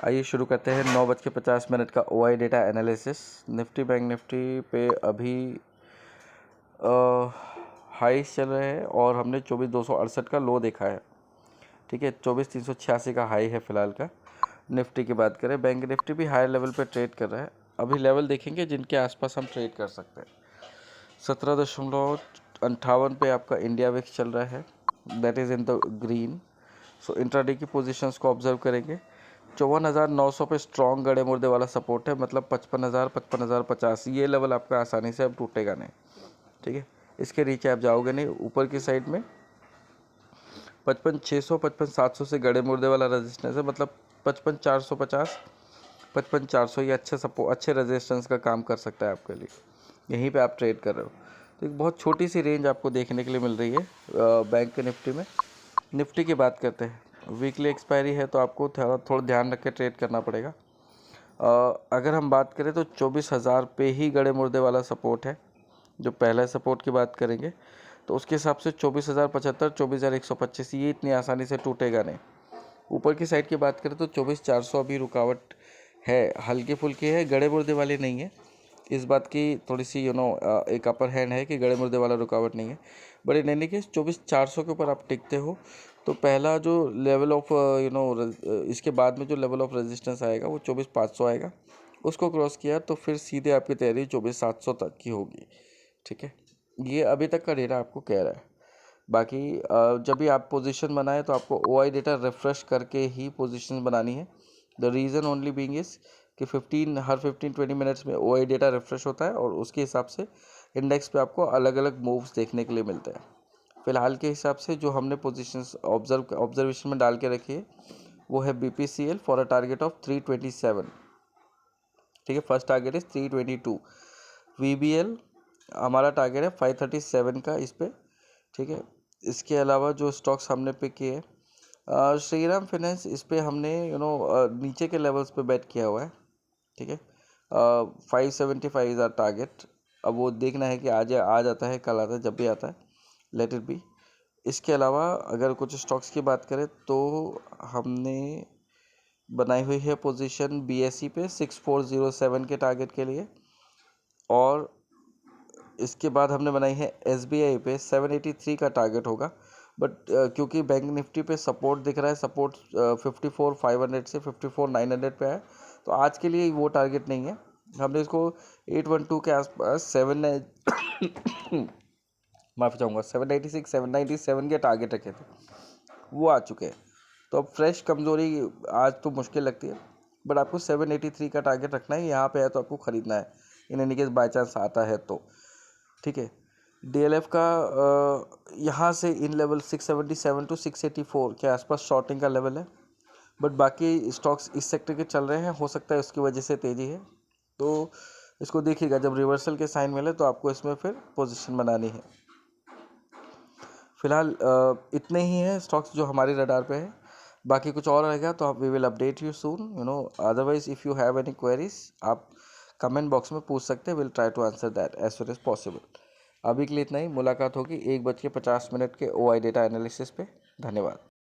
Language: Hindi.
आइए शुरू करते हैं 9:50 का OI data analysis. Nifty bank Nifty पे अभी हाईस चल रहे हैं और हमने 24,268 का लो देखा है। ठीक है, 24,386 का हाई है फिलहाल का। निफ्टी की बात करें, बैंक निफ्टी भी हायर लेवल पे ट्रेड कर रहा है। अभी लेवल देखेंगे जिनके आसपास हम ट्रेड कर सकते हैं। 17.58 पे आपका इंडिया विक्स चल रहा है, that is in the green. So intraday की पोजीशंस को ऑब्जर्व करेंगे। 54,900 पे स्ट्रॉन्ग गड़े मुर्दे वाला सपोर्ट है, मतलब 55,000 55,050 ये लेवल आपका आसानी से अब टूटेगा नहीं। ठीक है, इसके नीचे आप जाओगे नहीं। ऊपर की साइड में 55,600 55,700 से गड़े मुर्दे वाला रेजिस्टेंस है, मतलब 55,450 55,400 ये अच्छे रेजिस्टेंस का काम कर सकता है आपके लिए। यहीं पे आप ट्रेड कर रहे हो तो एक बहुत छोटी सी रेंज आपको देखने के लिए मिल रही है बैंक के निफ्टी में। निफ्टी की बात करते हैं, वीकली एक्सपायरी है तो आपको थोड़ा ध्यान रख के ट्रेड करना पड़ेगा। अगर हम बात करें तो 24,000 पे ही गड़े मुर्दे वाला सपोर्ट है। जो पहला सपोर्ट की बात करेंगे तो उसके हिसाब से 24,075 24,125 ये इतनी आसानी से टूटेगा नहीं। ऊपर की साइड की बात करें तो 24,400 अभी रुकावट है, हल्की फुल्की है, गड़े मुर्दे वाली नहीं है। इस बात की थोड़ी सी एक अपर हैंड है कि गड़े मुर्दे वाला रुकावट नहीं है। बट इन एनी केस 24,400 के ऊपर आप टिकते हो तो पहला जो लेवल ऑफ इसके बाद में जो लेवल ऑफ रेजिस्टेंस आएगा वो 24,500 आएगा। उसको क्रॉस किया तो फिर सीधे आपकी तैयारी 24,700 तक की होगी। ठीक है, ये अभी तक का डेटा आपको कह रहा है। बाकी जब भी आप पोजीशन बनाए तो आपको OI डेटा रिफ्रेश करके ही पोजीशन बनानी है। The reason only being is कि हर 15-20 मिनट्स में OI डेटा रिफ्रेश होता है और उसके हिसाब से इंडेक्स पे आपको अलग अलग मूव्स देखने के लिए मिलते हैं। फिलहाल के हिसाब से जो हमने पोजीशंस ऑब्जर्वेशन में डाल के रखी है वो है BPCL for a target of 327। ठीक है, फर्स्ट टारगेट इज 322। VBL हमारा टारगेट है 537 का इस पर। ठीक है, इसके अलावा जो स्टॉक्स हमने पिक किए श्रीराम फाइनेंस, इस पर हमने नीचे के लेवल्स पे बेट किया हुआ है। ठीक है, 575 इज़ आर टारगेट। अब वो देखना है कि आज आ जाता है, कल आता है, जब भी आता है लेट इट बी। इसके अलावा अगर कुछ स्टॉक्स की बात करें तो हमने बनाई हुई है पोजीशन BSE पे 6407 के टारगेट के लिए, और इसके बाद हमने बनाई है SBI पे 783 का टारगेट होगा। बट क्योंकि बैंक निफ्टी पे सपोर्ट दिख रहा है, सपोर्ट 54,500 से 54,900 पे है, तो आज के लिए वो टारगेट नहीं है। हमने इसको 812 के आसपास 796 797 के टारगेट रखे थे, वो आ चुके हैं। तो अब फ्रेश कमज़ोरी आज तो मुश्किल लगती है, बट आपको 783 का टारगेट रखना है। यहाँ पे है तो आपको ख़रीदना है, in any case by chance आता है तो। ठीक है, DLF का यहाँ से इन लेवल 677 टू 684 के आसपास शॉर्टिंग का लेवल है। बट बाकी स्टॉक्स इस सेक्टर के चल रहे हैं, हो सकता है उसकी वजह से तेज़ी है, तो इसको देखिएगा। जब रिवर्सल के साइन मिले तो आपको इसमें फिर पोजीशन बनानी है। फिलहाल इतने ही हैं स्टॉक्स जो हमारे रडार पे है। बाकी कुछ और रहेगा तो we will update you soon. Otherwise if you have any queries आप कमेंट बॉक्स में पूछ सकते हैं। Will try to answer that as soon as possible. अभी के लिए इतना ही। मुलाकात होगी 1:50 के OI डेटा एनालिसिस पे। धन्यवाद।